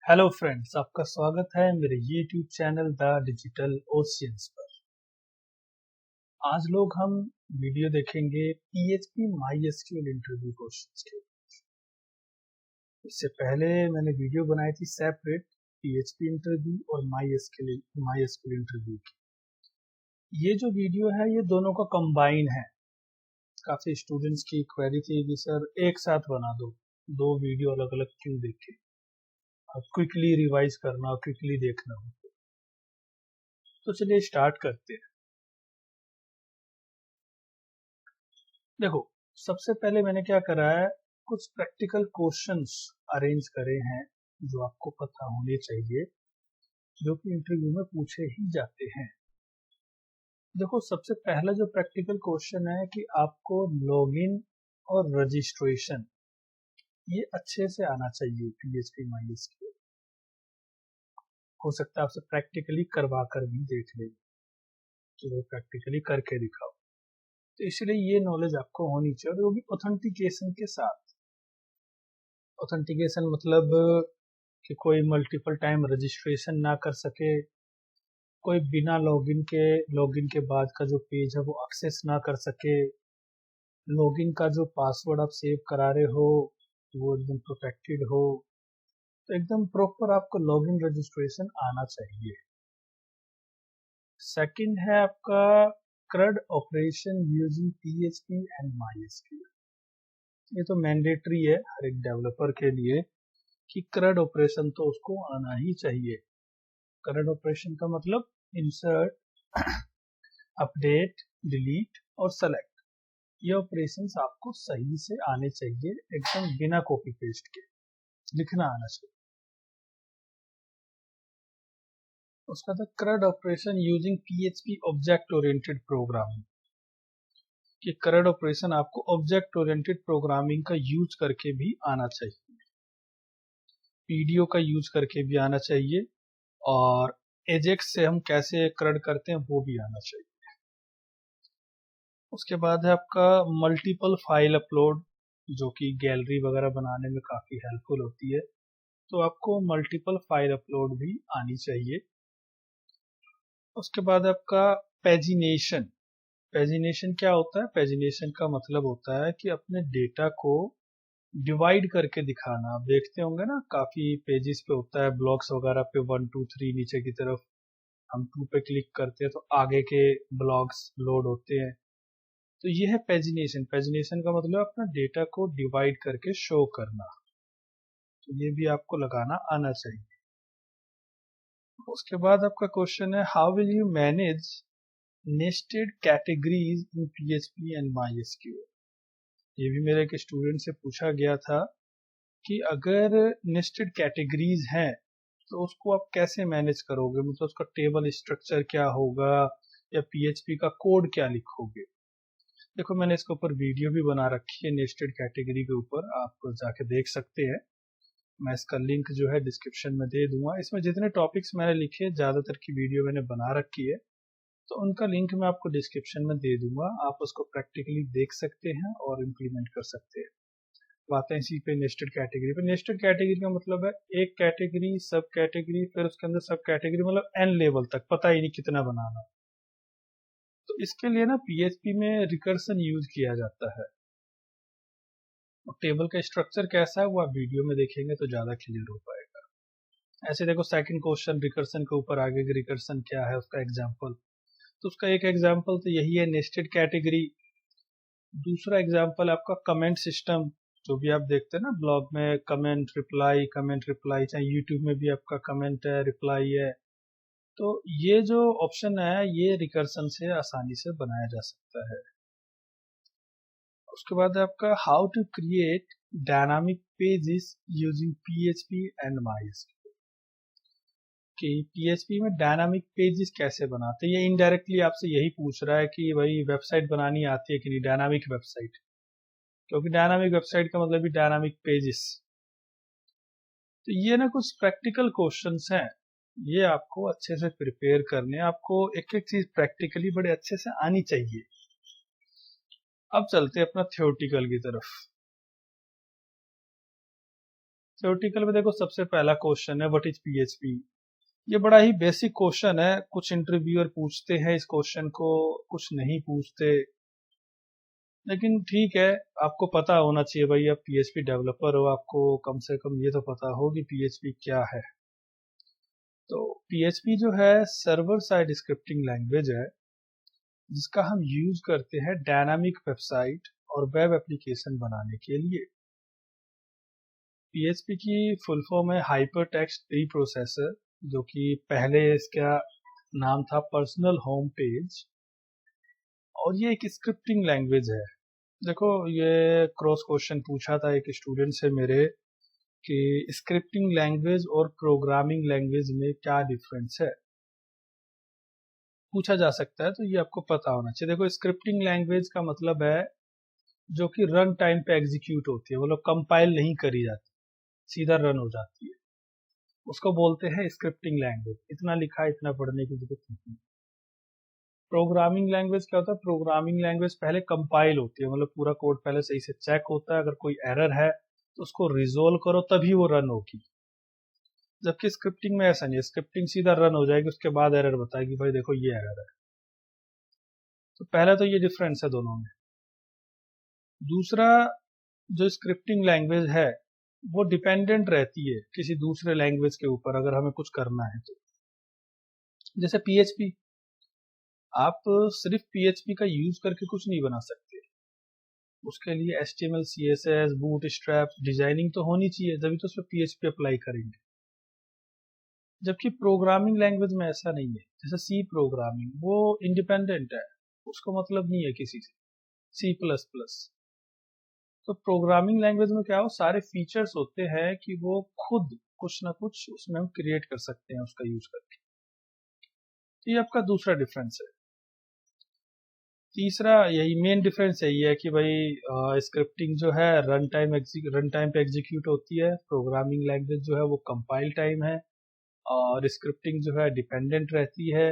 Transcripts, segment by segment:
Hello friends, आपका स्वागत है मेरे YouTube channel the digital oceans पर। आज लोग हम वीडियो देखेंगे PHP MySQL इंटरव्यू क्वेश्चंस के। इससे पहले मैंने वीडियो बनाई थी सेपरेट PHP इंटरव्यू और MySQL इंटरव्यू की। ये जो वीडियो है ये दोनों का कंबाइन है। काफी स्टूडेंट्स की क्वेरी थी कि सर एक साथ बना दो वीडियो अलग अलग क्यों देखे, क्विकली रिवाइज करना और क्विकली देखना हो। तो चलिए स्टार्ट करते हैं। देखो, सबसे पहले मैंने क्या करा है, कुछ प्रैक्टिकल क्वेश्चंस अरेंज करे हैं जो आपको पता होने चाहिए, जो कि इंटरव्यू में पूछे ही जाते हैं। देखो, सबसे पहला जो प्रैक्टिकल क्वेश्चन है कि आपको लॉगिन और रजिस्ट्रेशन ये अच्छे से आना चाहिए PHP MySQL। हो सकता है आपसे प्रैक्टिकली करवा कर भी देख ले, तो प्रैक्टिकली करके दिखाओ। तो इसलिए ये नॉलेज आपको होनी चाहिए, और वो भी ऑथेंटिकेशन के साथ। ऑथेंटिकेशन मतलब कि कोई मल्टीपल टाइम रजिस्ट्रेशन ना कर सके, कोई बिना लॉगिन के बाद का जो पेज है वो एक्सेस ना कर सके, लॉगिन का जो पासवर्ड आप सेव करा रहे हो वो एकदम प्रोटेक्टेड हो। तो एकदम प्रॉपर आपको लॉगिन रजिस्ट्रेशन आना चाहिए। सेकंड है आपका CRUD operation using PHP and MySQL। ये तो मैंडेटरी है हर एक डेवलपर के लिए कि CRUD ऑपरेशन तो उसको आना ही चाहिए। CRUD ऑपरेशन का मतलब इंसर्ट, अपडेट, डिलीट और सेलेक्ट। ये ऑपरेशंस आपको सही से आने चाहिए, एकदम बिना कॉपी पेस्ट के लिखना आना चाहिए। उसका था CRUD operation using PHP object oriented programming. कि CRUD ऑपरेशन आपको ऑब्जेक्ट ओरिएंटेड प्रोग्रामिंग का यूज करके भी आना चाहिए, PDO का यूज करके भी आना चाहिए, और एजेक्स से हम कैसे CRUD करते हैं वो भी आना चाहिए। उसके बाद है आपका मल्टीपल फाइल अपलोड, जो कि गैलरी वगैरह बनाने में काफी हेल्पफुल होती है। तो आपको मल्टीपल फाइल अपलोड भी आनी चाहिए। उसके बाद आपका पेजिनेशन। पेजिनेशन क्या होता है? पेजिनेशन का मतलब होता है कि अपने डेटा को डिवाइड करके दिखाना। आप देखते होंगे ना, काफी पेजेस पे होता है, ब्लॉग्स वगैरह पे 1 2 3 नीचे की तरफ हम 2 पे क्लिक करते हैं तो आगे के ब्लॉग्स लोड होते हैं। तो ये है पेजिनेशन। पेजिनेशन का मतलब अपना डेटा को डिवाइड करके शो करना। तो ये भी आपको लगाना आना चाहिए। उसके बाद आपका क्वेश्चन है, how will you manage nested categories in PHP and MySQL। ये भी मेरे एक स्टूडेंट से पूछा गया था कि अगर नेस्टेड कैटेगरीज हैं तो उसको आप कैसे मैनेज करोगे, मतलब उसका टेबल स्ट्रक्चर क्या होगा या PHP का कोड क्या लिखोगे। देखो, मैंने इसके ऊपर वीडियो भी बना रखी है नेस्टेड कैटेगरी के ऊपर, आप जाके देख सकते हैं। मैं इसका लिंक जो है डिस्क्रिप्शन में दे दूंगा। इसमें जितने टॉपिक्स मैंने लिखे, ज्यादातर की वीडियो मैंने बना रखी है, तो उनका लिंक मैं आपको डिस्क्रिप्शन में दे दूंगा। आप उसको प्रैक्टिकली देख सकते हैं और इम्प्लीमेंट कर सकते हैं। बातें इसी पे नेस्टेड कैटेगरी पे। नेस्टेड कैटेगरी का मतलब है एक कैटेगरी, सब कैटेगरी, फिर उसके अंदर सब कैटेगरी, मतलब n लेवल तक, पता ही नहीं कितना बनाना। तो इसके लिए ना PHP में रिकर्सन यूज किया जाता है। और टेबल का स्ट्रक्चर कैसा है वो आप वीडियो में देखेंगे तो ज्यादा क्लियर हो पाएगा। ऐसे देखो, सेकंड क्वेश्चन रिकर्सन के ऊपर आगे कि रिकर्सन क्या है, उसका एग्जांपल। तो उसका एक एग्जांपल तो यही है, नेस्टेड कैटेगरी। दूसरा एग्जांपल आपका कमेंट सिस्टम। जो भी आप देखते हैं ना ब्लॉग में, कमेंट रिप्लाई, चाहे यूट्यूब में भी आपका कमेंट है, रिप्लाई है। तो ये जो ऑप्शन है ये रिकर्सन से आसानी से बनाया जा सकता है। उसके बाद है आपका how to create dynamic pages using PHP and MySQL। कि PHP में डायनामिक पेजेस कैसे बनाते हैं। ये इनडायरेक्टली आपसे यही पूछ रहा है कि भाई वेबसाइट बनानी आती है कि नहीं, डायनामिक वेबसाइट। क्योंकि डायनामिक वेबसाइट का मतलब भी डायनामिक पेजेस। तो ये ना कुछ प्रैक्टिकल क्वेश्चंस हैं, ये आपको अच्छे से प्रिपेयर करने, आपको एक एक चीज प्रैक्टिकली बड़े अच्छे से आनी चाहिए। अब चलते हैं अपना थ्योरेटिकल की तरफ। थ्योरेटिकल में देखो सबसे पहला क्वेश्चन है व्हाट इज पीएचपी। ये बड़ा ही बेसिक क्वेश्चन है, कुछ इंटरव्यूअर पूछते हैं इस क्वेश्चन को, कुछ नहीं पूछते, लेकिन ठीक है, आपको पता होना चाहिए भाई, आप पीएचपी डेवलपर हो, आपको कम से कम ये तो पता हो कि पीएचपी क्या है। तो पीएचपी जो है सर्वर साइड स्क्रिप्टिंग लैंग्वेज है, जिसका हम यूज करते हैं डायनामिक वेबसाइट और वेब एप्लीकेशन बनाने के लिए। पीएचपी की फुल फॉर्म है हाइपर टेक्स्ट प्री प्रोसेसर, जो कि पहले इसका नाम था पर्सनल होम पेज, और ये एक स्क्रिप्टिंग लैंग्वेज है। देखो, ये क्रॉस क्वेश्चन पूछा था एक स्टूडेंट से मेरे कि स्क्रिप्टिंग लैंग्वेज और प्रोग्रामिंग लैंग्वेज में क्या डिफरेंस है, पूछा जा सकता है, तो ये आपको पता होना चाहिए। देखो, स्क्रिप्टिंग लैंग्वेज का मतलब है जो कि रन टाइम पे एग्जीक्यूट होती है, मतलब कंपाइल नहीं करी जाती, सीधा रन हो जाती है, उसको बोलते हैं स्क्रिप्टिंग लैंग्वेज। इतना लिखा है, इतना पढ़ने की जरूरत नहीं। प्रोग्रामिंग लैंग्वेज क्या होता है? प्रोग्रामिंग लैंग्वेज पहले कंपाइल होती है, मतलब पूरा कोड पहले सही से चेक होता है, अगर कोई एरर है तो उसको रिजोल्व करो तभी वो रन होगी। जबकि स्क्रिप्टिंग में ऐसा नहीं है, स्क्रिप्टिंग सीधा रन हो जाएगी, उसके बाद एरर बताएगी भाई देखो ये एरर है। तो पहला तो ये डिफरेंस है दोनों में। दूसरा, जो स्क्रिप्टिंग लैंग्वेज है वो डिपेंडेंट रहती है किसी दूसरे लैंग्वेज के ऊपर, अगर हमें कुछ करना है तो। जैसे पीएचपी, आप सिर्फ पीएचपी का यूज करके कुछ नहीं बना सकते, उसके लिए HTML, CSS, बूटस्ट्रैप, डिजाइनिंग तो होनी चाहिए, तभी तो उसमें पीएचपी अप्लाई करेंगे। जबकि प्रोग्रामिंग लैंग्वेज में ऐसा नहीं है। जैसे सी प्रोग्रामिंग, वो इंडिपेंडेंट है, उसको मतलब नहीं है किसी से। C++, तो प्रोग्रामिंग लैंग्वेज में क्या हो, सारे फीचर्स होते हैं कि वो खुद कुछ ना कुछ उसमें हम क्रिएट कर सकते हैं उसका यूज करके। तो ये आपका दूसरा डिफरेंस है। तीसरा, यही मेन डिफरेंस यही है कि भाई स्क्रिप्टिंग जो है रन टाइम पे एग्जीक्यूट होती है, प्रोग्रामिंग लैंग्वेज जो है वो कंपाइल टाइम है, और स्क्रिप्टिंग जो है डिपेंडेंट रहती है,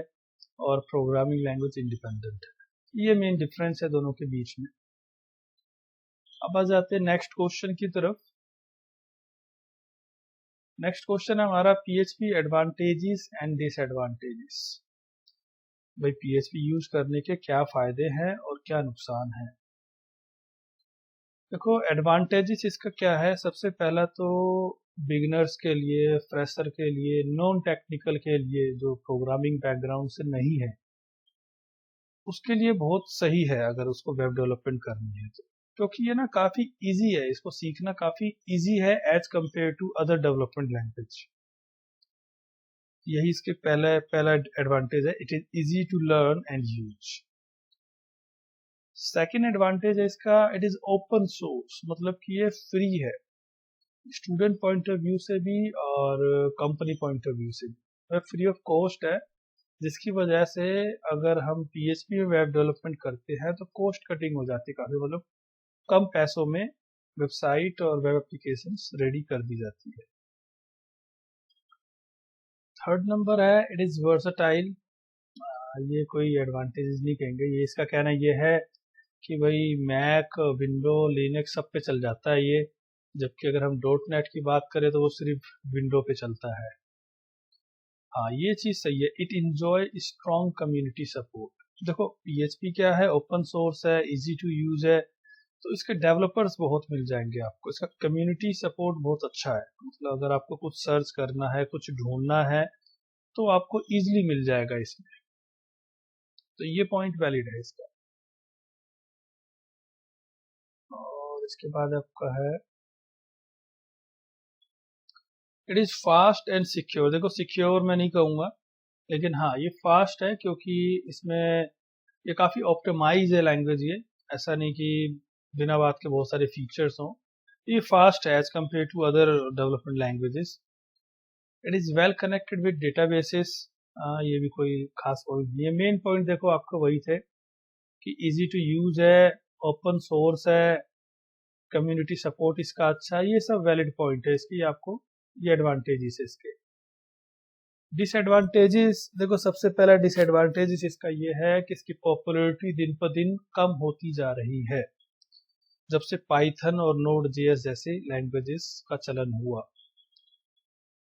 और प्रोग्रामिंग लैंग्वेज इंडिपेंडेंट है। ये मेन डिफरेंस है दोनों के बीच में। अब आ जाते हैं नेक्स्ट क्वेश्चन की तरफ। नेक्स्ट क्वेश्चन है हमारा पीएचपी एडवांटेजेस एंड डिसएडवांटेजेस। भाई पीएचपी यूज करने के क्या फायदे हैं और क्या नुकसान है। देखो, एडवांटेजेस इसका क्या है, सबसे पहला तो बिगिनर्स के लिए, फ्रेशर के लिए, नॉन टेक्निकल के लिए, जो प्रोग्रामिंग बैकग्राउंड से नहीं है, उसके लिए बहुत सही है अगर उसको वेब डेवलपमेंट करनी है तो, क्योंकि ये ना काफी इजी है, इसको सीखना काफी इजी है as compare to other development language. यही इसके पहला एडवांटेज है, it is easy to learn and use. Second advantage है इसका, इट इज ओपन सोर्स, मतलब कि ये फ्री है, स्टूडेंट पॉइंट ऑफ व्यू से भी और कंपनी पॉइंट ऑफ व्यू से भी फ्री ऑफ कॉस्ट है, जिसकी वजह से अगर हम पीएचपी में वेब डेवलपमेंट करते हैं तो कॉस्ट कटिंग हो जाती है काफी, मतलब कम पैसों में वेबसाइट और वेब एप्लीकेशंस रेडी कर दी जाती है। थर्ड नंबर है, इट इज वर्सटाइल। ये कोई एडवांटेज नहीं कहेंगे, ये इसका कहना ये है कि भाई मैक, विंडो, लिनक्स सब पे चल जाता है ये, जबकि अगर हम .NET की बात करें तो वो सिर्फ विंडो पे चलता है। हाँ, ये चीज सही है, it enjoy strong community support. देखो, पीएचपी क्या है, ओपन सोर्स है, इजी टू यूज है, तो इसके डेवलपर्स बहुत मिल जाएंगे आपको, इसका कम्युनिटी सपोर्ट बहुत अच्छा है, मतलब अगर आपको कुछ सर्च करना है, कुछ ढूंढना है, तो आपको इजीली मिल जाएगा इसमें। तो ये पॉइंट वैलिड है इसका। और इसके बाद आपका है, it is fast and secure. देखो, सिक्योर मैं नहीं कहूंगा, लेकिन हाँ ये फास्ट है, क्योंकि इसमें ये काफी ऑप्टिमाइज है लैंग्वेज ये, ऐसा नहीं कि बिना बात के बहुत सारे फीचर्स हों। ये फास्ट है as compare to other development languages. It is well connected with databases. ये भी कोई खास पॉइंट नहीं है, मेन पॉइंट देखो आपको वही थे कि इजी टू यूज है, ओपन सोर्स है, कम्युनिटी सपोर्ट इसका अच्छा है, ये सब वैलिड पॉइंट है इसकी, आपको ये एडवांटेजेस है इसके। डिसएडवांटेजेस, देखो सबसे पहला डिसएडवांटेजेस इसका ये है कि इसकी पॉपुलैरिटी दिन पर दिन कम होती जा रही है। जब से पाइथन और नोड जेएस जैसे लैंग्वेजेस का चलन हुआ।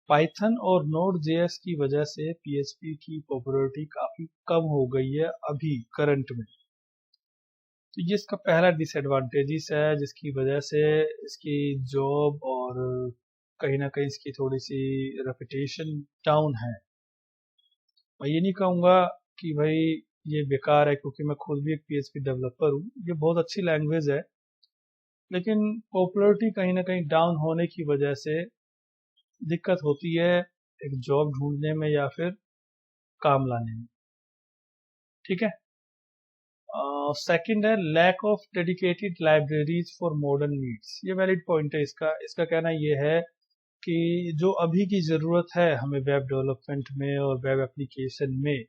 पाइथन और नोड जेएस की वजह से पीएचपी की पॉपुलैरिटी काफी कम हो गई है अभी करंट में। तो ये इसका पहला डिसएडवांटेजेस है, जिसकी वजह से इसकी जॉब और कहीं ना कहीं इसकी थोड़ी सी रेपुटेशन डाउन है। मैं ये नहीं कहूँगा कि भाई ये बेकार है, क्योंकि मैं खुद भी एक पीएचपी डेवलपर हूँ। ये बहुत अच्छी लैंग्वेज है, लेकिन पॉपुलैरिटी कहीं ना कहीं डाउन होने की वजह से दिक्कत होती है एक जॉब ढूंढने में या फिर काम लाने में। ठीक है। सेकंड है lack of dedicated libraries for modern needs. ये वैलिड पॉइंट है इसका। इसका कहना ये है कि जो अभी की ज़रूरत है हमें वेब डेवलपमेंट में और वेब एप्लीकेशन में,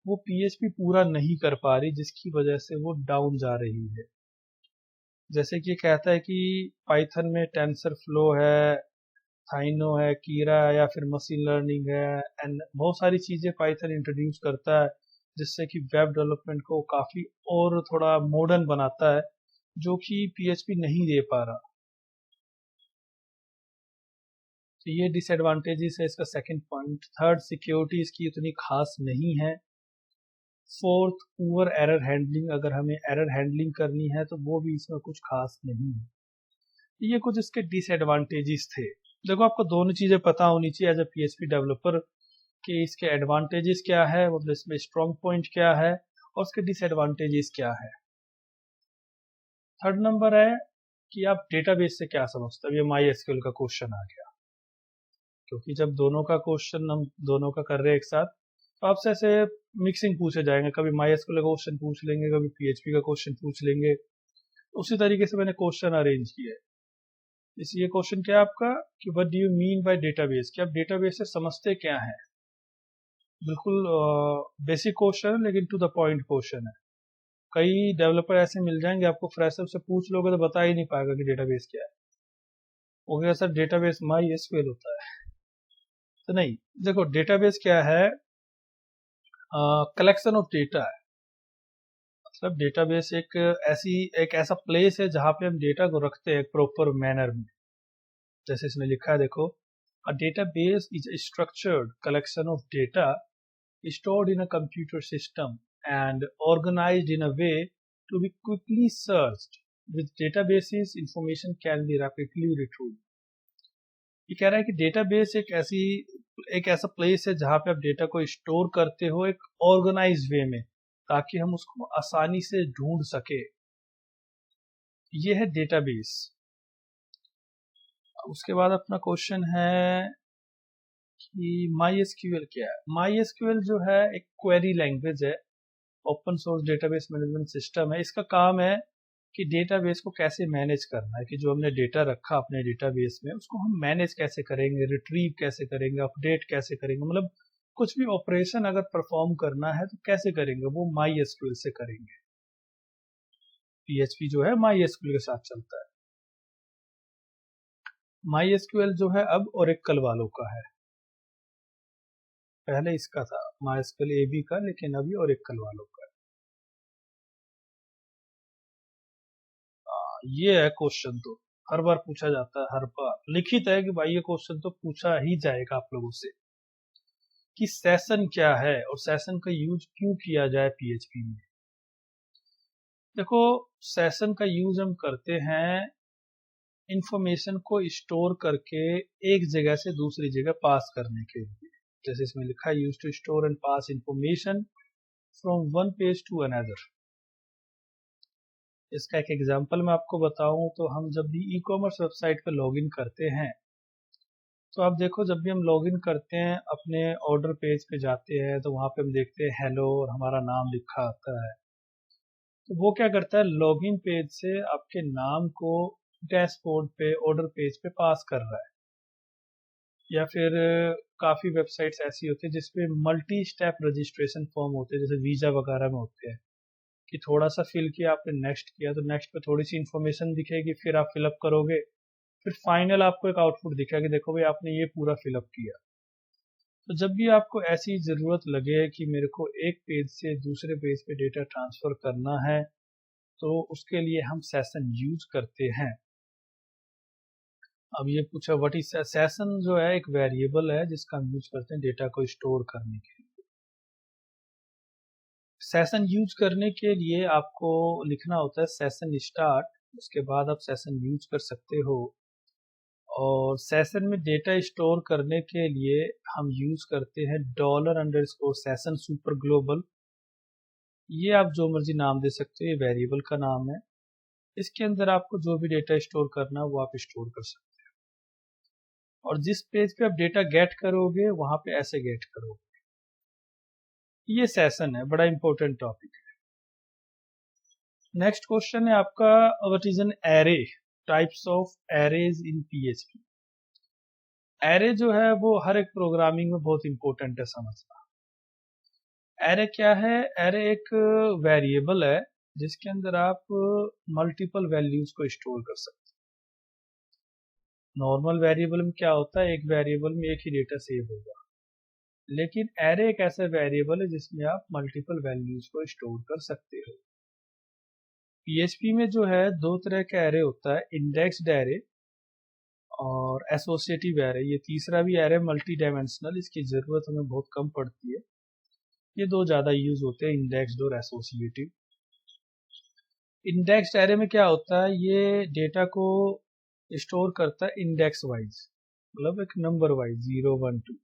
वो पीएचपी पूरा नहीं कर पा रही, जिसकी वजह से वो डाउन जा रही है। जैसे कि कहता है कि पाइथन में टेंसर फ्लो है, थाइनो है, कीरा है, या फिर मशीन लर्निंग है, एंड बहुत सारी चीज़ें पाइथन इंट्रोड्यूस करता है, जिससे कि वेब डेवलपमेंट को काफ़ी और थोड़ा मॉडर्न बनाता है, जो कि पीएचपी नहीं दे पा रहा। तो ये डिसएडवांटेजेस है इसका सेकंड पॉइंट। थर्ड, सिक्योरिटी इसकी उतनी खास नहीं है। Fourth, poor error handling. अगर हमें एरर हैंडलिंग करनी है तो वो भी इसमें कुछ खास नहीं है। ये कुछ इसके डिसएडवांटेजेस थे। देखो, आपको दोनों चीजें पता होनी चाहिए एज ए पीएचपी डेवलपर कि इसके एडवांटेजेस क्या है, मतलब इसमें स्ट्रॉन्ग पॉइंट क्या है और इसके डिसएडवांटेजेस क्या है। थर्ड नंबर है कि आप डेटाबेस से क्या समझते हो। ये माई एसक्यूएल का क्वेश्चन आ गया, क्योंकि जब दोनों का क्वेश्चन हम दोनों का कर रहे हैं एक साथ, तो आपसे ऐसे मिक्सिंग पूछे जाएंगे। कभी माई एसक्यूएल का क्वेश्चन पूछ लेंगे, कभी पीएचपी का क्वेश्चन पूछ लेंगे। उसी तरीके से मैंने क्वेश्चन अरेंज किया है। इसलिए क्वेश्चन क्या है आपका कि what do you mean by database, कि आप डेटाबेस से समझते क्या है। बिल्कुल बेसिक क्वेश्चन है, लेकिन टू द पॉइंट क्वेश्चन है। कई डेवलपर ऐसे मिल जाएंगे, आपको फ्रेशर से पूछ लोगे तो बता ही नहीं पाएगा कि डेटाबेस क्या है। वो कहेगा सर डेटाबेस माई एसक्यूएल होता है। तो नहीं, देखो डेटाबेस क्या है, कलेक्शन ऑफ डेटा है। मतलब डेटाबेस एक ऐसा प्लेस है जहां पे हम डेटा को रखते हैं प्रॉपर मैनर में। जैसे इसमें लिखा है, देखो, a database is a structured collection of data stored in a computer system and organized in a way to be quickly searched. With databases, information can be rapidly retrieved. ये कह रहा है कि डेटाबेस एक ऐसा प्लेस है जहां पे आप डेटा को स्टोर करते हो एक ऑर्गेनाइज वे में, ताकि हम उसको आसानी से ढूंढ सके। ये है डेटाबेस। उसके बाद अपना क्वेश्चन है कि माई एसक्यूएल क्या है। माई एसक्यूएल जो है एक क्वेरी लैंग्वेज है, open source database management system है। इसका काम है कि डेटाबेस को कैसे मैनेज करना है, कि जो हमने डेटा रखा अपने डेटाबेस में उसको हम मैनेज कैसे करेंगे, रिट्रीव कैसे करेंगे, अपडेट कैसे करेंगे, मतलब कुछ भी ऑपरेशन अगर परफॉर्म करना है तो कैसे करेंगे, वो माई एसक्यूएल से करेंगे। पीएचपी जो है माई एसक्यूएल के साथ चलता है। माई एसक्यूएल जो है अब ओरेकल वालों का है, पहले इसका था माई एसक्यूएल एबी का, लेकिन अभी ओरेकल वालों का है। ये है क्वेश्चन, तो हर बार पूछा जाता है, हर बार लिखित है कि भाई ये क्वेश्चन तो पूछा ही जाएगा आप लोगों से कि सेशन क्या है और सेशन का यूज क्यों किया जाए पीएचपी में। देखो, सेशन का यूज हम करते हैं इंफॉर्मेशन को स्टोर करके एक जगह से दूसरी जगह पास करने के लिए। जैसे इसमें लिखा है, use to store and pass information from one page to another. इसका एक एग्जांपल मैं आपको बताऊं तो हम जब भी ई कॉमर्स वेबसाइट पर लॉगिन करते हैं, तो आप देखो, जब भी हम लॉगिन करते हैं अपने ऑर्डर पेज पे जाते हैं तो वहां पे हम देखते हैं हेलो और हमारा नाम लिखा आता है। तो वो क्या करता है, लॉगिन पेज से आपके नाम को डैशबोर्ड पे ऑर्डर पेज पे पास कर रहा है। या फिर काफी वेबसाइट्स ऐसी होती है जिसपे मल्टी स्टेप रजिस्ट्रेशन फॉर्म होते हैं, जैसे वीजा वगैरह में होते हैं, कि थोड़ा सा फिल किया आपने, नेक्स्ट किया, तो नेक्स्ट पे थोड़ी सी इन्फॉर्मेशन दिखेगी, फिर आप फिलअप करोगे, फिर फाइनल आपको एक आउटपुट दिखेगा कि देखो भाई आपने ये पूरा फिलअप किया। तो जब भी आपको ऐसी ज़रूरत लगे कि मेरे को एक पेज से दूसरे पेज पे डेटा ट्रांसफ़र करना है, तो उसके लिए हम सेशन यूज करते हैं। अब ये पूछा व्हाट इज सेशन, जो है एक वेरिएबल है जिसका हम यूज करते हैं डेटा को स्टोर करने के लिए। सेशन यूज करने के लिए आपको लिखना होता है सेशन स्टार्ट, उसके बाद आप सेशन यूज कर सकते हो। और सेशन में डेटा स्टोर करने के लिए हम यूज करते हैं $_ सुपर ग्लोबल। ये आप जो मर्जी नाम दे सकते हो, ये वेरिएबल का नाम है। इसके अंदर आपको जो भी डेटा स्टोर करना है वो आप स्टोर कर सकते हो। और जिस पेज पे आप डेटा गेट करोगे वहां पे ऐसे गेट करोगे। ये सेशन है, बड़ा इंपॉर्टेंट टॉपिक है। नेक्स्ट क्वेश्चन है आपका, what is an array, types of arrays in PHP. Array जो है वो हर एक प्रोग्रामिंग में बहुत इंपॉर्टेंट है समझना। एरे क्या है? एरे एक वेरिएबल है जिसके अंदर आप मल्टीपल वैल्यूज को स्टोर कर सकते हैं। नॉर्मल वेरिएबल में क्या होता है, एक वेरिएबल में एक ही डेटा सेव होगा, लेकिन एरे एक ऐसा वेरिएबल है जिसमें आप मल्टीपल वैल्यूज को स्टोर कर सकते हो। पीएचपी में जो है दो तरह का एरे होता है, इंडेक्स्ड एरे और एसोसिएटिव एरे। ये तीसरा भी एरे मल्टी डायमेंशनल, इसकी जरूरत हमें बहुत कम पड़ती है। ये दो ज्यादा यूज होते हैं, इंडेक्स्ड और एसोसिएटिव। इंडेक्स्ड एरे में क्या होता है, ये डेटा को स्टोर करता है इंडेक्स वाइज, मतलब एक नंबर वाइज 0 1 2।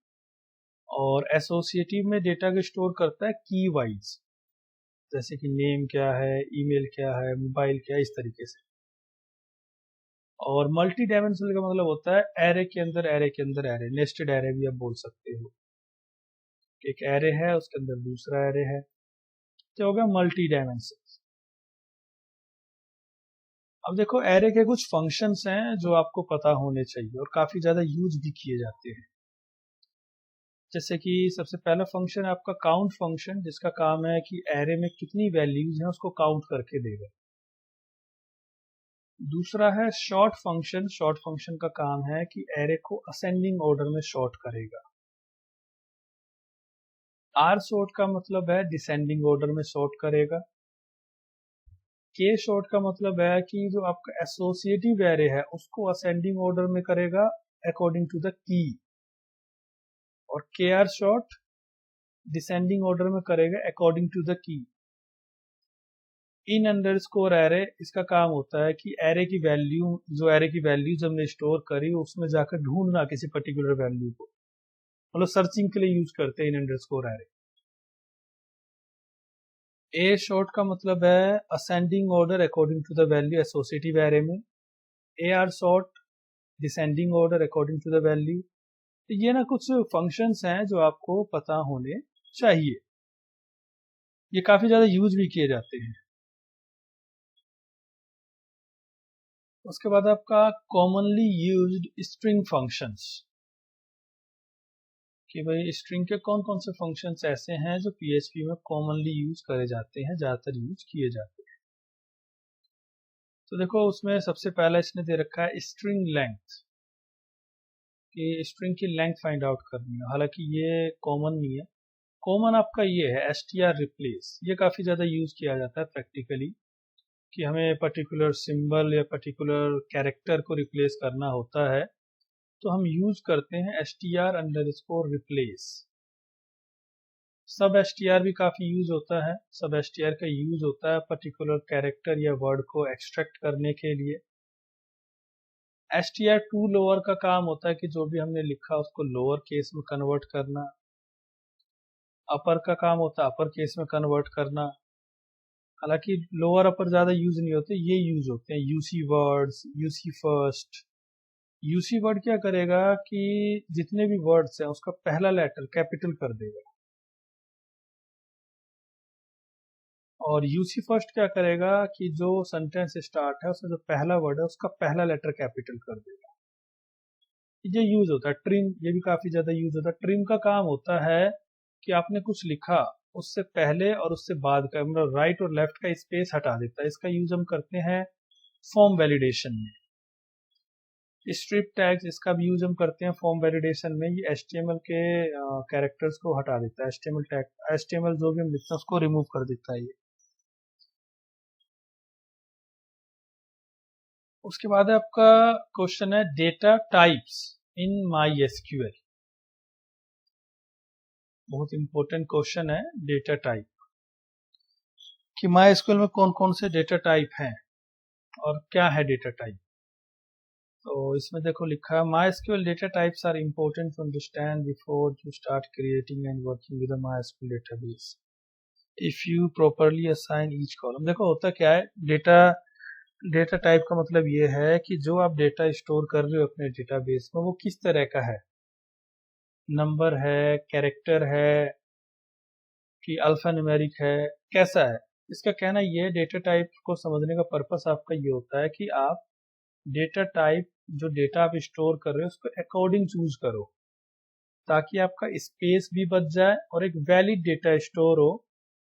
और एसोसिएटिव में डेटा को स्टोर करता है की वाइज, जैसे कि नेम क्या है, ईमेल क्या है, मोबाइल क्या है, इस तरीके से। और मल्टी डायमेंशनल का मतलब होता है एरे के अंदर एरे के अंदर एरे, नेस्टेड एरे भी आप बोल सकते हो। एक एरे है उसके अंदर दूसरा एरे है, तो हो गया मल्टी डायमेंशन। अब देखो एरे के कुछ फंक्शंस हैं जो आपको पता होने चाहिए और काफी ज्यादा यूज भी किए जाते हैं। जैसे कि सबसे पहला फंक्शन है आपका काउंट फंक्शन, जिसका काम है कि एरे में कितनी वैल्यूज हैं उसको काउंट करके देगा। दूसरा है शॉर्ट फंक्शन। शॉर्ट फंक्शन का काम है कि एरे को असेंडिंग ऑर्डर में शॉर्ट करेगा। आर शॉर्ट का मतलब है डिसेंडिंग ऑर्डर में शॉर्ट करेगा। के शॉर्ट का मतलब है कि जो आपका एसोसिएटिव एरे है उसको असेंडिंग ऑर्डर में करेगा अकॉर्डिंग टू द की। और के आर शॉर्ट डिसेंडिंग ऑर्डर में करेगा according to the key. In underscore array, इसका काम होता है कि एरे की वैल्यू, जो एरे की वैल्यूज हमने स्टोर करी उसमें जाकर ढूंढना किसी पर्टिकुलर वैल्यू को, मतलब सर्चिंग के लिए यूज करते हैं in underscore array. A sort का मतलब है ascending order according to the value associative array में। A R sort descending order according to the value. तो ये ना कुछ फंक्शंस हैं जो आपको पता होने चाहिए, ये काफी ज्यादा यूज भी किए जाते हैं। उसके बाद आपका कॉमनली यूज्ड स्ट्रिंग फंक्शंस, कि भाई स्ट्रिंग के कौन कौन से फंक्शंस ऐसे हैं जो पीएचपी में कॉमनली यूज करे जाते हैं, ज्यादातर यूज किए जाते हैं। तो देखो उसमें सबसे पहला इसने दे रखा है स्ट्रिंग लेंथ, कि स्ट्रिंग की लेंथ फाइंड आउट करनी है। हालांकि ये कॉमन नहीं है, कॉमन आपका ये है एसटीआर रिप्लेस। ये काफी ज्यादा यूज किया जाता है प्रैक्टिकली, कि हमें पर्टिकुलर सिंबल या पर्टिकुलर कैरेक्टर को रिप्लेस करना होता है तो हम यूज करते हैं str_replace। सब str भी काफी यूज होता है। सब str का यूज होता है पर्टिकुलर कैरेक्टर या वर्ड को एक्सट्रैक्ट करने के लिए। str_to लोअर का काम होता है कि जो भी हमने लिखा उसको लोअर केस में कन्वर्ट करना। अपर का काम होता है अपर केस में कन्वर्ट करना। हालांकि लोअर अपर ज्यादा यूज नहीं होते, ये यूज होते हैं UC words, UC first. UC word क्या करेगा कि जितने भी वर्ड्स हैं उसका पहला लेटर कैपिटल कर देगा। और यूसी फर्स्ट क्या करेगा कि जो सेंटेंस स्टार्ट है उसमें जो पहला वर्ड है उसका पहला लेटर कैपिटल कर देगा। ये यूज होता है। ट्रिम, ये भी काफी ज्यादा यूज होता है। ट्रिम का काम होता है कि आपने कुछ लिखा, उससे पहले और उससे बाद का, मतलब राइट और लेफ्ट का स्पेस हटा देता है। इसका यूज हम करते हैं फॉर्म वैलिडेशन में। स्ट्रिप टैग्स, इसका भी यूज हम करते हैं फॉर्म वैलिडेशन में। ये एचटीएमएल के कैरेक्टर्स को हटा देता है। एचटीएमएल टैग, एचटीएमएल जो भी हम लिखते हैं उसको रिमूव कर देता है ये। उसके बाद आपका क्वेश्चन है data types in my SQL. बहुत इंपॉर्टेंट क्वेश्चन है डेटा टाइप कि माई एसक्यूएल में कौन कौन से डेटा टाइप हैं और क्या है डेटा टाइप। तो इसमें देखो लिखा है MySQL data types are important to understand before you start creating and working with a MySQL database. If you properly assign each column, देखो होता क्या है, डेटा टाइप का मतलब ये है कि जो आप डेटा स्टोर कर रहे हो अपने डेटाबेस में वो किस तरह का है, नंबर है, कैरेक्टर है कि अल्फा न्यूमेरिक है, कैसा है। इसका कहना ये डेटा टाइप को समझने का पर्पस आपका ये होता है कि आप डेटा टाइप जो डेटा आप स्टोर कर रहे हो उसको अकॉर्डिंग चूज करो ताकि आपका स्पेस भी बच जाए और एक वैलिड डेटा स्टोर हो,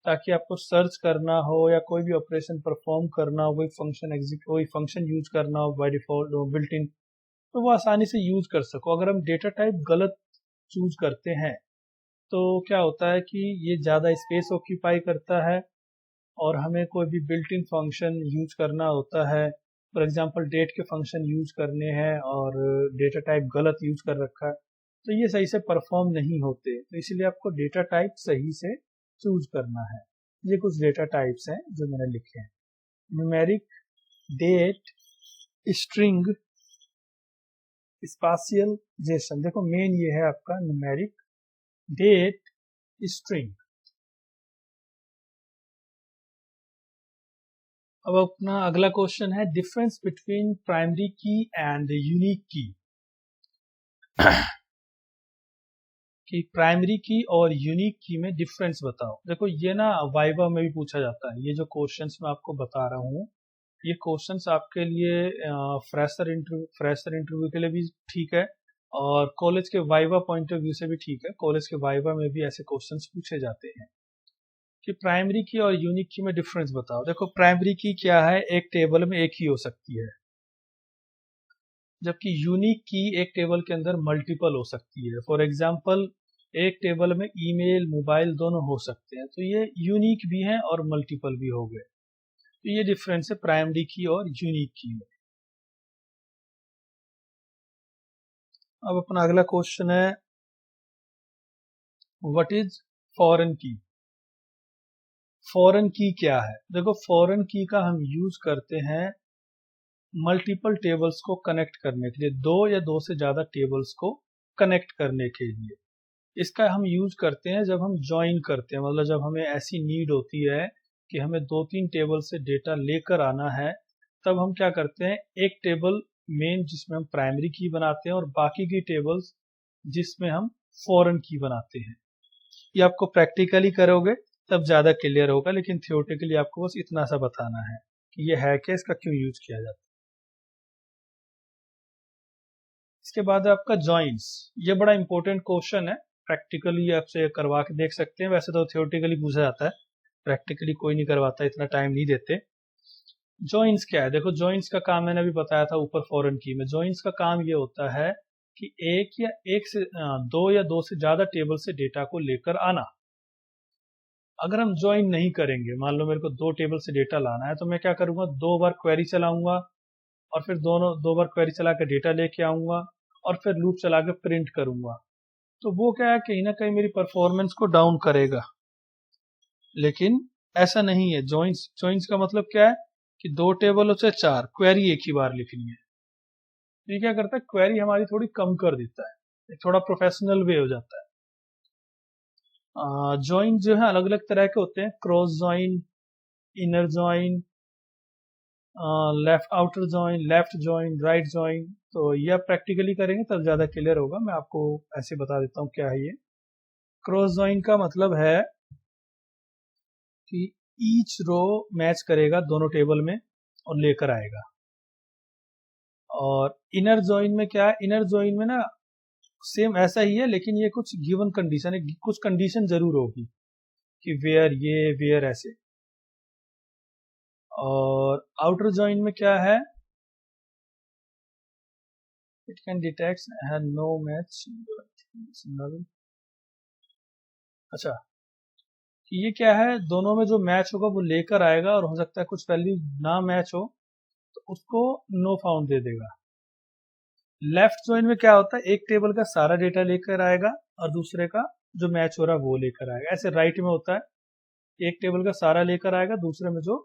ताकि आपको सर्च करना हो या कोई भी ऑपरेशन परफॉर्म करना हो, वही फंक्शन यूज करना हो बाय डिफॉल्ट बिल्ट इन, तो वो आसानी से यूज कर सको। अगर हम डेटा टाइप गलत चूज करते हैं तो क्या होता है कि ये ज़्यादा स्पेस ऑक्यूपाई करता है और हमें कोई भी बिल्ट इन फंक्शन यूज करना होता है, फॉर एग्जांपल डेट के फंक्शन यूज करने हैं और डेटा टाइप गलत यूज कर रखा है तो ये सही से परफॉर्म नहीं होते। तो इसलिए आपको डेटा टाइप सही से चूज करना है। ये कुछ डेटा टाइप्स हैं जो मैंने लिखे हैं, numeric, date, string, spatial Jason. देखो मेन ये है आपका न्यूमेरिक, डेट, स्ट्रिंग। अब अपना अगला क्वेश्चन है डिफरेंस बिटवीन प्राइमरी की एंड यूनिक की। कि प्राइमरी की और यूनिक की में डिफरेंस बताओ। देखो ये ना वाइवा में भी पूछा जाता है, ये जो क्वेश्चंस मैं आपको बता रहा हूँ ये क्वेश्चंस आपके लिए फ्रेशर इंटरव्यू के लिए भी ठीक है और कॉलेज के वाइवा पॉइंट ऑफ व्यू से भी ठीक है। कॉलेज के वाइवा में भी ऐसे क्वेश्चंस पूछे जाते हैं कि प्राइमरी की और यूनिक की में डिफरेंस बताओ। देखो प्राइमरी की क्या है, एक टेबल में एक ही हो सकती है, जबकि यूनिक की एक टेबल के अंदर मल्टीपल हो सकती है। फॉर एग्जाम्पल एक टेबल में ईमेल, मोबाइल दोनों हो सकते हैं, तो ये यूनिक भी है और मल्टीपल भी हो गए। तो ये डिफरेंस है प्राइमरी की और यूनिक की में। अब अपना अगला क्वेश्चन है व्हाट इज फॉरेन की। फॉरेन की क्या है? देखो फॉरेन की का हम यूज करते हैं मल्टीपल टेबल्स को कनेक्ट करने के लिए, दो या दो से ज्यादा टेबल्स को कनेक्ट करने के लिए। इसका हम यूज करते हैं जब हम ज्वाइन करते हैं, मतलब जब हमें ऐसी नीड होती है कि हमें दो तीन टेबल से डेटा लेकर आना है, तब हम क्या करते हैं एक टेबल मेन जिसमें हम प्राइमरी की बनाते हैं और बाकी की टेबल्स जिसमें हम फॉरेन की बनाते हैं। ये आपको प्रैक्टिकली करोगे तब ज्यादा क्लियर होगा, लेकिन थियोरेटिकली आपको बस इतना सा बताना है कि ये है क्या, इसका क्यों यूज किया जाता है। इसके बाद आपका जॉइंस, ये बड़ा इंपॉर्टेंट क्वेश्चन है, प्रैक्टिकली आपसे करवा के देख सकते हैं। वैसे तो थियोरेटिकली पूछा जाता है, प्रैक्टिकली कोई नहीं करवाता, इतना टाइम नहीं देते। जॉइंस क्या है? देखो जॉइंस का काम मैंने अभी बताया था ऊपर फॉरेन की में। जॉइंस का काम ये होता है कि एक से दो या दो से ज्यादा टेबल से डेटा को लेकर आना। अगर हम ज्वाइन नहीं करेंगे, मान लो मेरे को दो टेबल से डेटा लाना है, तो मैं क्या करूंगा, दो बार क्वेरी चलाऊंगा और फिर दो बार क्वेरी चला के डेटा लेके आऊंगा और फिर लूप चला के प्रिंट करूंगा। तो वो क्या है, कहीं ना कहीं मेरी परफॉर्मेंस को डाउन करेगा। लेकिन ऐसा नहीं है। जॉइंस का मतलब क्या है कि दो टेबल से चार क्वेरी एक ही बार लिखनी है। तो ये क्या करता है, क्वेरी हमारी थोड़ी कम कर देता है, थोड़ा प्रोफेशनल वे हो जाता है। जॉइन जो है अलग अलग तरह के होते हैं, cross join, inner join, left outer join, left join, right join. तो ये आप प्रैक्टिकली करेंगे तब ज्यादा क्लियर होगा। मैं आपको ऐसे बता देता हूँ क्या है ये। क्रॉस जॉइन का मतलब है कि ईच रो मैच करेगा दोनों टेबल में और लेकर आएगा। और इनर जॉइन में क्या है, इनर जॉइन में ना सेम ऐसा ही है, लेकिन ये कुछ गिवन कंडीशन है, कुछ कंडीशन जरूर होगी कि वेयर ये वेयर ऐसे। और आउटर जॉइन में क्या है, it can detect no match null. अच्छा, ये क्या है, दोनों में जो मैच होगा वो लेकर आएगा और हो सकता है कुछ वैल्यू ना मैच हो, तो उसको नो फाउंड दे देगा। लेफ्ट जॉइन में क्या होता है, एक टेबल का सारा डेटा लेकर आएगा और दूसरे का जो मैच हो रहा है वो लेकर आएगा। ऐसे राइट में होता है, एक टेबल का सारा लेकर आएगा, दूसरे में जो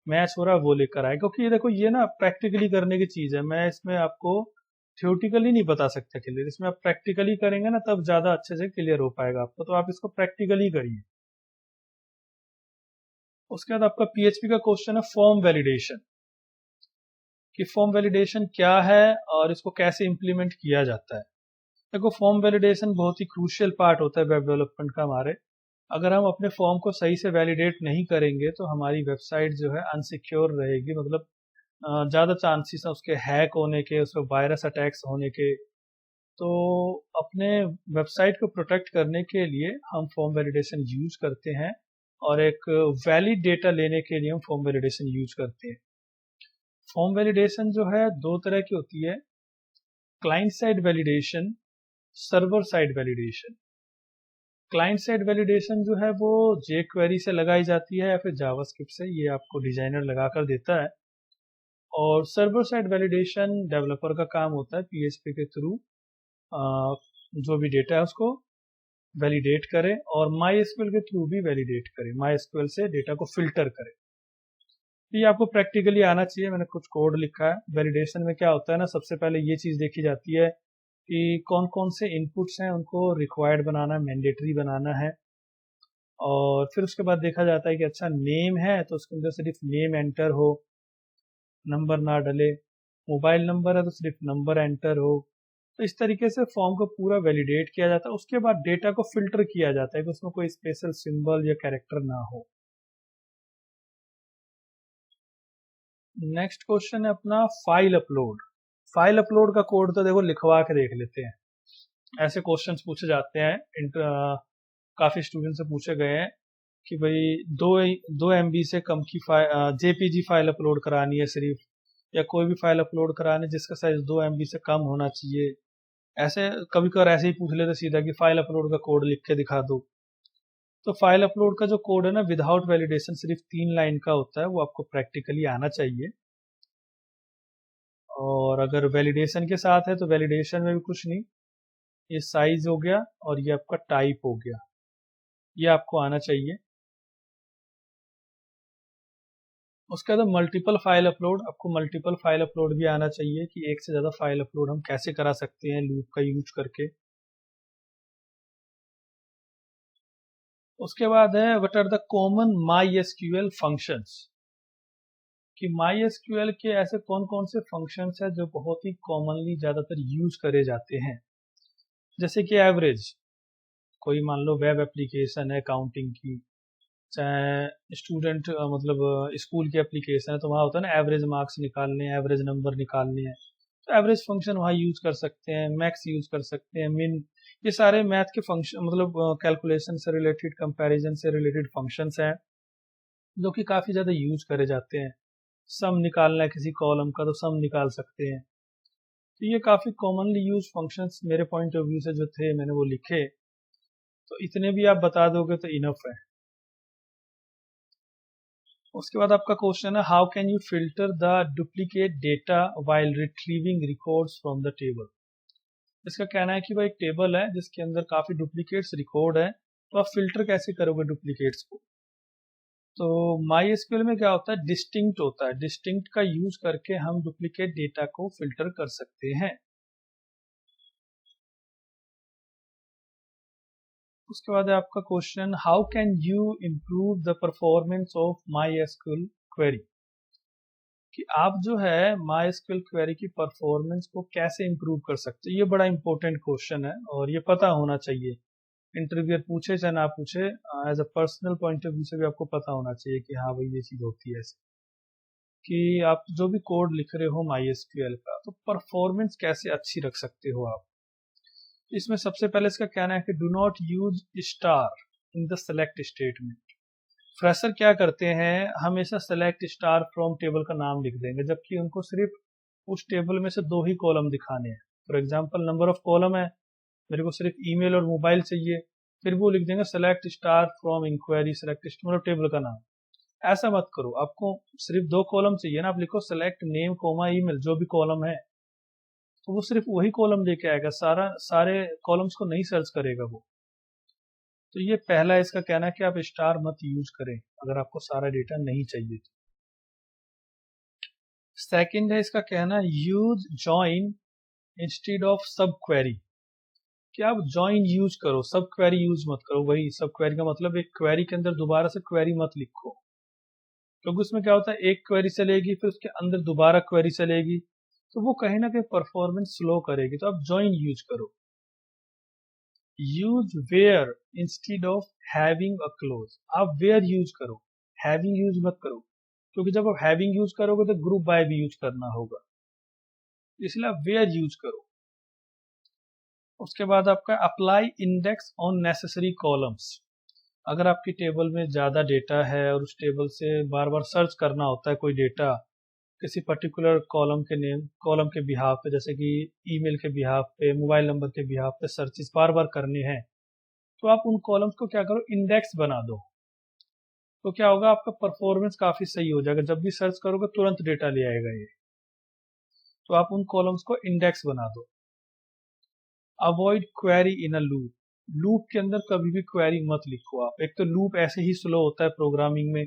मैच हो रहा है वो लेकर आएगा। क्योंकि ये देखो, ये ना प्रैक्टिकली करने की चीज है, मैं इसमें आपको थ्योरेटिकली नहीं बता सकता क्लियर। इसमें आप प्रैक्टिकली करेंगे ना तब ज्यादा अच्छे से क्लियर हो पाएगा आपको, तो आप इसको प्रैक्टिकली करिए। उसके बाद आपका पीएचपी का क्वेश्चन है फॉर्म वैलिडेशन, कि फॉर्म वैलिडेशन क्या है और इसको कैसे इंप्लीमेंट किया जाता है। देखो, फॉर्म वैलिडेशन बहुत ही क्रूशियल पार्ट होता है वेब डेवलपमेंट का हमारे। अगर हम अपने फॉर्म को सही से वैलिडेट नहीं करेंगे तो हमारी वेबसाइट जो है अनसिक्योर रहेगी, मतलब ज़्यादा चांसेस है उसके हैक होने के, उसमें वायरस अटैक्स होने के। तो अपने वेबसाइट को प्रोटेक्ट करने के लिए हम फॉर्म वैलिडेशन यूज करते हैं, और एक वैलिड डेटा लेने के लिए हम फॉर्म वैलिडेशन यूज करते हैं। फॉर्म वैलिडेशन जो है दो तरह की होती है, client side validation, server side validation. Client side validation जो है वो jQuery से लगाई जाती है या फिर जावास्क्रिप्ट से, ये आपको डिजाइनर लगा कर देता है। और सर्वर साइड वैलिडेशन डेवलपर का काम होता है, पीएचपी के थ्रू जो भी डेटा है उसको वैलिडेट करे, और MySQL के थ्रू भी वैलिडेट करे, MySQL से डेटा को फिल्टर करे। तो ये आपको प्रैक्टिकली आना चाहिए, मैंने कुछ कोड लिखा है। वैलिडेशन में क्या होता है ना, सबसे पहले ये चीज देखी जाती है कि कौन कौन से इनपुट्स हैं उनको रिक्वायर्ड बनाना, मैंडेटरी बनाना है। और फिर उसके बाद देखा जाता है कि अच्छा नेम है तो उसके अंदर सिर्फ नेम एंटर हो, नंबर ना डले। मोबाइल नंबर है तो सिर्फ नंबर एंटर हो। तो इस तरीके से फॉर्म को पूरा वैलिडेट किया जाता है। उसके बाद डेटा को फिल्टर किया जाता है कि उसमें कोई स्पेशल सिंबल या कैरेक्टर ना हो। नेक्स्ट क्वेश्चन है अपना फाइल अपलोड। फाइल अपलोड का कोड तो देखो लिखवा के देख लेते हैं, ऐसे क्वेश्चंस पूछे जाते हैं। काफी स्टूडेंट से पूछे गए हैं कि भाई दो MB से कम की JPG फाइल अपलोड करानी है सिर्फ, या कोई भी फाइल अपलोड करानी जिसका साइज 2 MB से कम होना चाहिए। ऐसे कभी कभार ऐसे ही पूछ लेते सीधा कि फाइल अपलोड का कोड लिख के दिखा दो। तो फाइल अपलोड का जो कोड है ना, विदाउट वैलिडेशन सिर्फ 3 लाइन का होता है, वो आपको प्रैक्टिकली आना चाहिए। और अगर वैलिडेशन के साथ है तो वैलिडेशन में भी कुछ नहीं, ये साइज हो गया और ये आपका टाइप हो गया, ये आपको आना चाहिए। उसके बाद मल्टीपल फाइल अपलोड, आपको मल्टीपल फाइल अपलोड भी आना चाहिए कि एक से ज्यादा फाइल अपलोड हम कैसे करा सकते हैं लूप का यूज करके। उसके बाद है what are the common MySQL functions, कि MySQL के ऐसे कौन कौन से फंक्शंस है जो बहुत ही कॉमनली ज्यादातर यूज करे जाते हैं। जैसे कि एवरेज, कोई मान लो वेब एप्लीकेशन है अकाउंटिंग की, चाहे स्टूडेंट मतलब स्कूल की एप्लीकेशन है, तो वहाँ होता है ना एवरेज मार्क्स निकालने हैं, एवरेज नंबर निकालने हैं, तो एवरेज फंक्शन वहाँ यूज कर सकते हैं। मैक्स यूज कर सकते हैं, मिन, ये सारे मैथ के फंक्शन मतलब कैलकुलेशन से रिलेटेड, कंपैरिजन से रिलेटेड फंक्शंस हैं जो कि काफी ज्यादा यूज करे जाते हैं। सम निकालना है किसी कॉलम का तो सम निकाल सकते हैं। तो ये काफी कॉमनली यूज फंक्शंस मेरे पॉइंट ऑफ व्यू से जो थे मैंने वो लिखे, तो इतने भी आप बता दोगे तो इनफ है। उसके बाद आपका क्वेश्चन है how can you filter the duplicate data while retrieving records from the table. इसका कहना है कि भाई एक टेबल है जिसके अंदर काफी डुप्लीकेट्स रिकॉर्ड है, तो आप फिल्टर कैसे करोगे डुप्लीकेट्स को। तो MySQL में क्या होता है, डिस्टिंक्ट होता है, डिस्टिंक्ट का यूज करके हम डुप्लीकेट डेटा को फिल्टर कर सकते हैं। उसके बाद है आपका question how can you improve the performance of MySQL query, कि आप जो है MySQL क्वेरी की परफॉर्मेंस को कैसे इंप्रूव कर सकते हैं। ये बड़ा इंपॉर्टेंट क्वेश्चन है और ये पता होना चाहिए, इंटरव्यूअर पूछे चाहे ना पूछे, as a personal point of view से भी आपको पता होना चाहिए कि हाँ भाई ये चीज होती है ऐसे, कि आप जो भी कोड लिख रहे हो MySQL का तो परफॉर्मेंस कैसे अच्छी रख सकते हो आप। इसमें सबसे पहले इसका कहना है कि do not use star in the select statement. Fresher क्या करते हैं, हमेशा सेलेक्ट स्टार फ्रॉम टेबल का नाम लिख देंगे, जबकि उनको सिर्फ उस टेबल में से 2 ही कॉलम दिखाने हैं। For example number of column है, मेरे को सिर्फ ईमेल और मोबाइल चाहिए, फिर वो लिख देंगे select star from inquiry, select मतलब टेबल का नाम। ऐसा मत करो, आपको सिर्फ 2 कॉलम चाहिए ना, आप लिखो सेलेक्ट नेम कोमा ईमेल, जो भी कॉलम है तो वो सिर्फ वही कॉलम लेके आएगा, सारे कॉलम्स को नहीं सर्च करेगा वो। तो ये पहला इसका कहना है कि आप स्टार मत यूज करें अगर आपको सारा डेटा नहीं चाहिए तो। सेकंड है इसका कहना, यूज जॉइन इंस्टेड ऑफ सब क्वेरी, कि आप जॉइन यूज करो, सब क्वेरी यूज मत करो। वही सब क्वेरी का मतलब एक क्वेरी के अंदर दोबारा से क्वेरी मत लिखो, क्योंकि उसमें क्या होता है, एक क्वेरी चलेगी फिर उसके अंदर दोबारा क्वेरी चलेगी, तो वो कहीं ना कहीं परफॉर्मेंस स्लो करेगी। तो आप जॉइन यूज करो। Use where instead of having a clause, आप वेयर यूज करो, हैविंग यूज मत करो, क्योंकि जब आप हैविंग यूज करोगे तो ग्रुप बाय भी यूज करना होगा, इसलिए आप वेयर यूज करो। उसके बाद आपका apply index on necessary columns, अगर आपकी टेबल में ज़्यादा डेटा है और उस टेबल से बार बार सर्च करना होता है कोई डेटा किसी पर्टिकुलर कॉलम के बिहाफ पे, जैसे कि ईमेल के बिहाफ पे, मोबाइल नंबर के बिहाफ पे सर्चेस बार बार करने हैं, तो आप उन कॉलम्स को क्या करो, इंडेक्स बना दो। तो क्या होगा, आपका परफॉर्मेंस काफ़ी सही हो जाएगा, जब भी सर्च करोगे तुरंत डेटा ले आएगा ये। तो आप उन कॉलम्स को इंडेक्स बना दो। Avoid query in a loop, loop के अंदर कभी भी क्वेरी मत लिखो आप। एक तो लूप ऐसे ही स्लो होता है प्रोग्रामिंग में,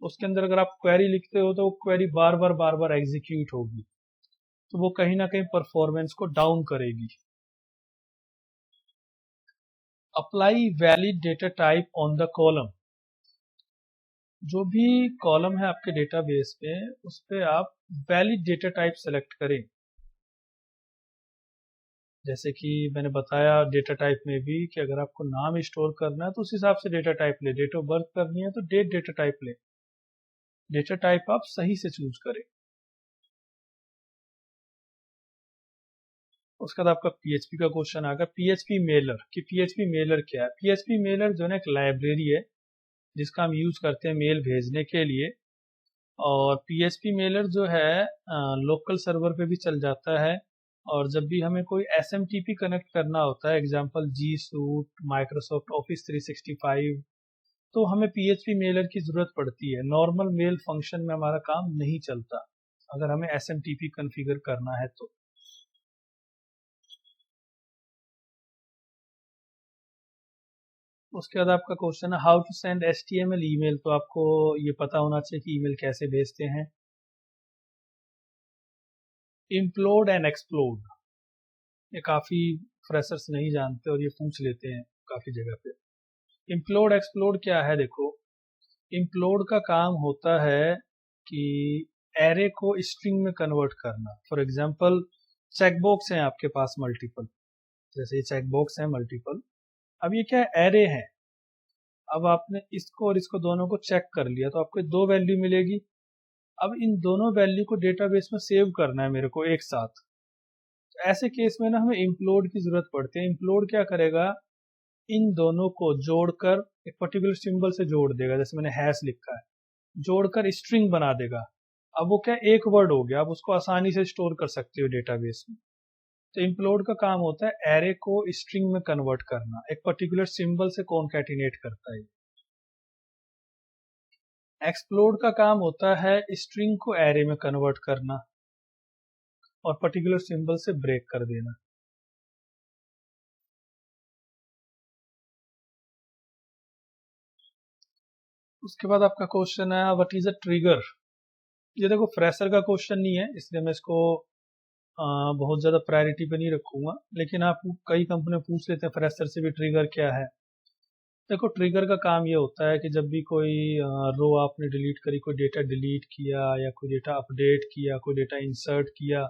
उसके अंदर अगर आप क्वेरी लिखते हो तो वो क्वेरी बार बार एग्जीक्यूट होगी, तो वो कहीं ना कहीं परफॉर्मेंस को डाउन करेगी। Apply valid data type on the column, जो भी कॉलम है आपके डेटाबेस पे उस पे आप वैलिड डेटा टाइप सेलेक्ट करें। जैसे कि मैंने बताया डेटा टाइप में भी कि अगर आपको नाम स्टोर करना है तो उस हिसाब से डेटा टाइप ले, डेट ऑफ बर्थ करनी है तो डेट डेटा टाइप ले, डेटा टाइप आप सही से चूज करें। उसके बाद आपका पीएचपी का क्वेश्चन आएगा, पीएचपी मेलर, कि पीएचपी मेलर क्या है। पीएचपी मेलर जो है एक लाइब्रेरी है जिसका हम यूज करते हैं मेल भेजने के लिए, और पीएचपी मेलर जो है लोकल सर्वर पे भी चल जाता है, और जब भी हमें कोई एसएमटीपी कनेक्ट करना होता है, एग्जांपल जी सूट, माइक्रोसॉफ्ट ऑफिस 365, तो हमें पीएचपी मेलर की जरूरत पड़ती है। नॉर्मल मेल फंक्शन में हमारा काम नहीं चलता अगर हमें एसएमटीपी कॉन्फ़िगर करना है तो। उसके बाद आपका क्वेश्चन है how to send HTML email, तो आपको ये पता होना चाहिए कि ईमेल कैसे भेजते हैं। इम्प्लोड एंड एक्सप्लोड, ये काफी फ्रेशर्स नहीं जानते और ये पूछ लेते हैं काफी जगह पे। इम्प्लोड एक्सप्लोड क्या है, देखो इम्प्लोड का काम होता है कि एरे को स्ट्रिंग में कन्वर्ट करना। फॉर एग्जांपल चेकबॉक्स हैं आपके पास मल्टीपल, जैसे ये चेकबॉक्स हैं मल्टीपल, अब ये क्या है, एरे है। अब आपने इसको और इसको दोनों को चेक कर लिया तो आपको 2 वैल्यू मिलेगी। अब इन दोनों वैल्यू को डेटाबेस में सेव करना है मेरे को एक साथ, तो ऐसे केस में ना हमें इम्प्लोड की जरूरत पड़ती है। इम्प्लोड क्या करेगा, इन दोनों को जोड़कर एक पर्टिकुलर सिंबल से जोड़ देगा, जैसे मैंने हैश लिखा है, जोड़कर स्ट्रिंग बना देगा। अब वो क्या, एक वर्ड हो गया, आप उसको आसानी से स्टोर कर सकते हो डेटाबेस में। तो इम्प्लोड का काम होता है एरे को स्ट्रिंग में कन्वर्ट करना, एक पर्टिकुलर सिंबल से कॉन्कैटिनेट करता है। एक्सप्लोड का काम होता है स्ट्रिंग को एरे में कन्वर्ट करना और पर्टिकुलर सिंबल से ब्रेक कर देना। उसके बाद आपका क्वेश्चन है व्हाट इज अ ट्रिगर। ये देखो फ्रेशर का क्वेश्चन नहीं है इसलिए मैं इसको बहुत ज़्यादा प्रायोरिटी पे नहीं रखूंगा, लेकिन आप कई कंपनी पूछ लेते हैं फ्रेशर से भी ट्रिगर क्या है। देखो ट्रिगर का काम ये होता है कि जब भी कोई रो आपने डिलीट करी, कोई डेटा डिलीट किया या कोई डेटा अपडेट किया, कोई डेटा इंसर्ट किया,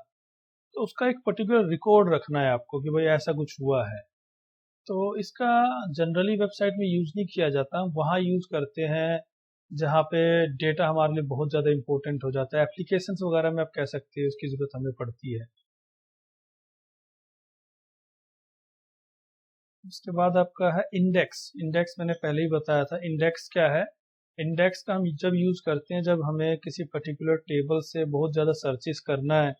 तो उसका एक पर्टिकुलर रिकॉर्ड रखना है आपको कि भाई ऐसा कुछ हुआ है। तो इसका जनरली वेबसाइट में यूज़ नहीं किया जाता, वहाँ यूज़ करते हैं जहाँ पे डेटा हमारे लिए बहुत ज़्यादा इंपॉर्टेंट हो जाता है, एप्लीकेशंस वगैरह में आप कह सकते हैं उसकी ज़रूरत हमें पड़ती है। उसके बाद आपका है इंडेक्स। इंडेक्स मैंने पहले ही बताया था, इंडेक्स क्या है। इंडेक्स का हम जब यूज़ करते हैं जब हमें किसी पर्टिकुलर टेबल से बहुत ज़्यादा सर्चेस करना है,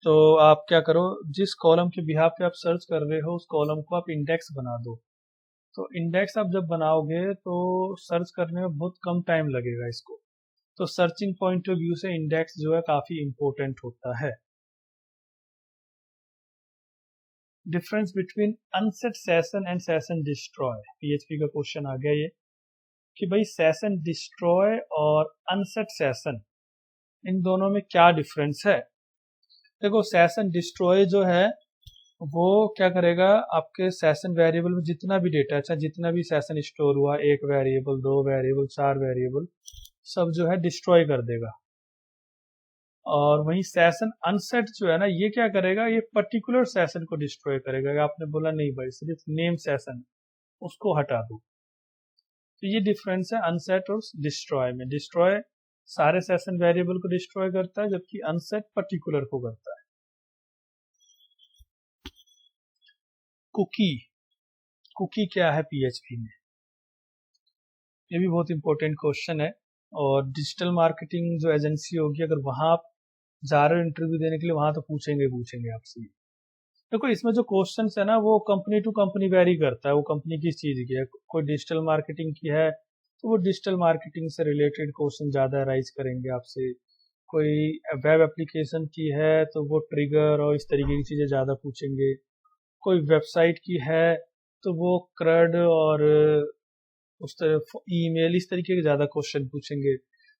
तो आप क्या करो, जिस कॉलम के बिहाफ पे आप सर्च कर रहे हो उस कॉलम को आप इंडेक्स बना दो। तो इंडेक्स आप जब बनाओगे तो सर्च करने में बहुत कम टाइम लगेगा इसको। तो सर्चिंग पॉइंट ऑफ व्यू से इंडेक्स जो है काफी इंपॉर्टेंट होता है। Difference between unset session and session destroy, PHP का क्वेश्चन आ गया ये कि भाई सेशन डिस्ट्रॉय और अनसेट सेशन इन दोनों में क्या डिफरेंस है। देखो सेशन डिस्ट्रॉय जो है वो क्या करेगा, आपके सेशन वेरिएबल में जितना भी डेटा, अच्छा जितना भी सेशन स्टोर हुआ, 1 वेरिएबल 2 वेरिएबल 4 वेरिएबल, सब जो है डिस्ट्रॉय कर देगा। और वहीं सेशन अनसेट जो है ना, ये क्या करेगा, ये पर्टिकुलर सेशन को डिस्ट्रॉय करेगा। आपने बोला नहीं भाई सिर्फ नेम सेशन, उसको हटा दो। तो ये डिफरेंस है अनसेट और डिस्ट्रॉय में। डिस्ट्रॉय सारे सेशन वेरिएबल को डिस्ट्रॉय करता है, जबकि अनसेट पर्टिकुलर को करता है। कुकी क्या है पीएचपी में, ये भी बहुत इंपॉर्टेंट क्वेश्चन है। और डिजिटल मार्केटिंग जो एजेंसी होगी, अगर वहां आप जा रहे हो इंटरव्यू देने के लिए, वहां तो पूछेंगे आपसे। देखो इसमें जो क्वेश्चंस है ना, वो कंपनी टू कंपनी वेरी करता है, वो कंपनी किस चीज की है। कोई डिजिटल मार्केटिंग की है तो वो डिजिटल मार्केटिंग से रिलेटेड क्वेश्चन ज्यादा राइज करेंगे आपसे। कोई वेब एप्लीकेशन की है तो वो ट्रिगर और इस तरीके की चीजें ज्यादा पूछेंगे। कोई वेबसाइट की है तो वो क्रड और उस तरह ईमेल, इस तरीके के ज्यादा क्वेश्चन पूछेंगे।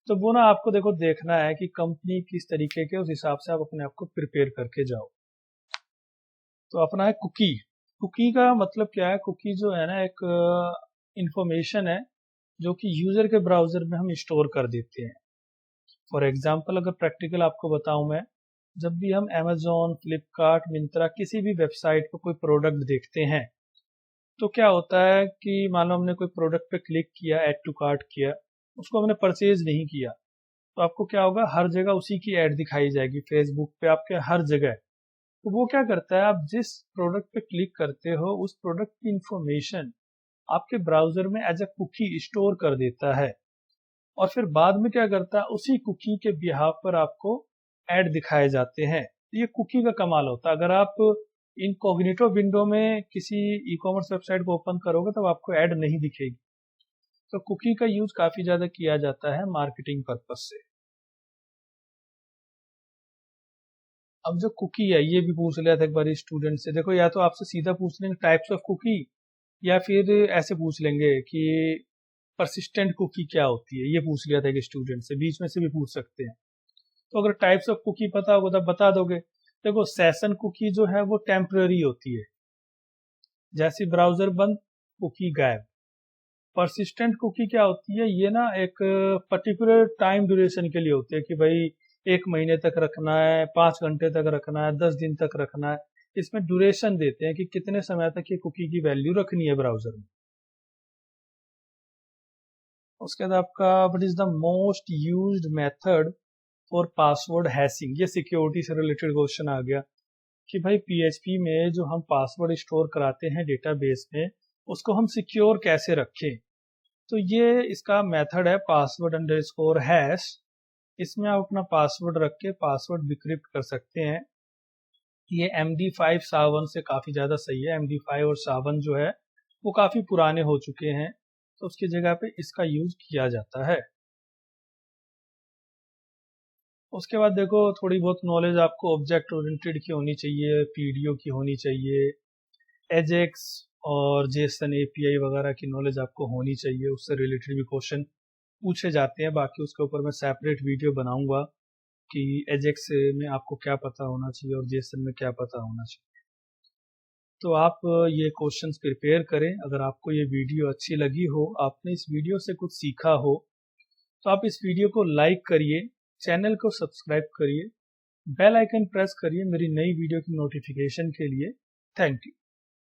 तो वो ना आपको देखो देखना है कि कंपनी किस तरीके के, उस हिसाब से आप अपने आप को प्रिपेयर करके जाओ। तो अपना है कुकी का मतलब क्या है। कुकी जो है ना, एक इंफॉर्मेशन है जो कि यूजर के ब्राउजर में हम स्टोर कर देते हैं। फॉर एग्जाम्पल अगर प्रैक्टिकल आपको बताऊं मैं, जब भी हम अमेजोन, फ्लिपकार्ट, मिंत्रा किसी भी वेबसाइट पर कोई प्रोडक्ट देखते हैं, तो क्या होता है कि मान लो हमने कोई प्रोडक्ट पे क्लिक किया, ऐड टू कार्ट किया, उसको हमने परचेज नहीं किया, तो आपको क्या होगा, हर जगह उसी की ऐड दिखाई जाएगी, फेसबुक पे आपके हर जगह। तो वो क्या करता है, आप जिस प्रोडक्ट पे क्लिक करते हो उस प्रोडक्ट की इंफॉर्मेशन आपके ब्राउजर में एज अ कुकी स्टोर कर देता है। और फिर बाद में क्या करता है, उसी कुकी के बिहाफ पर आपको ऐड दिखाए जाते हैं। ये कुकी का कमाल होता है। अगर आप इनकॉग्निटो विंडो में किसी ई कॉमर्स वेबसाइट को ओपन करोगे तो आपको ऐड नहीं दिखेगी। तो कुकी का यूज काफी ज्यादा किया जाता है मार्केटिंग पर्पज से। अब जो कुकी है, ये भी पूछ लिया था एक बार स्टूडेंट से। देखो या तो आपसे सीधा पूछ लेंगे टाइप्स ऑफ कुकी, या फिर ऐसे पूछ लेंगे कि परसिस्टेंट कुकी क्या होती है, ये पूछ लिया था एक स्टूडेंट से। बीच में से भी पूछ सकते हैं। तो अगर टाइप्स ऑफ कुकी पता होगा तब बता दोगे। देखो सेशन कुकी जो है वो टेम्पररी होती है, जैसे ब्राउजर बंद कुकी गायब। परसिस्टेंट कुकी क्या होती है, ये ना एक पर्टिकुलर टाइम ड्यूरेशन के लिए होती है कि भाई 1 महीने तक रखना है, 5 घंटे तक रखना है, 10 दिन तक रखना है। इसमें ड्यूरेशन देते हैं कि कितने समय तक ये कुकी की वैल्यू रखनी है ब्राउजर में। उसके बाद आपका what is the most used method for password hashing, ये सिक्योरिटी से रिलेटेड क्वेश्चन आ गया कि भाई पीएचपी में जो हम पासवर्ड स्टोर कराते हैं डेटाबेस में, उसको हम सिक्योर कैसे रखें। तो ये इसका मेथड है पासवर्ड अंडरस्कोर हैश। इसमें आप अपना पासवर्ड रख के पासवर्ड डिक्रिप्ट कर सकते हैं। ये MD5 सावन से काफी ज्यादा सही है। MD5 और सावन जो है वो काफी पुराने हो चुके हैं, तो उसकी जगह पे इसका यूज किया जाता है। उसके बाद देखो थोड़ी बहुत नॉलेज आपको ऑब्जेक्ट ओरिएंटेड की होनी चाहिए, पीडीओ की होनी चाहिए, एजेक्स और जेसन एपीआई वगैरह की नॉलेज आपको होनी चाहिए। उससे रिलेटेड भी क्वेश्चन पूछे जाते हैं। बाकी उसके ऊपर मैं सेपरेट वीडियो बनाऊंगा कि एजेक्स में आपको क्या पता होना चाहिए और जेसन में क्या पता होना चाहिए। तो आप ये क्वेश्चंस प्रिपेयर करें। अगर आपको ये वीडियो अच्छी लगी हो, आपने इस वीडियो से कुछ सीखा हो, तो आप इस वीडियो को लाइक करिए, चैनल को सब्सक्राइब करिए, बेल आइकन प्रेस करिए मेरी नई वीडियो की नोटिफिकेशन के लिए। Thank you.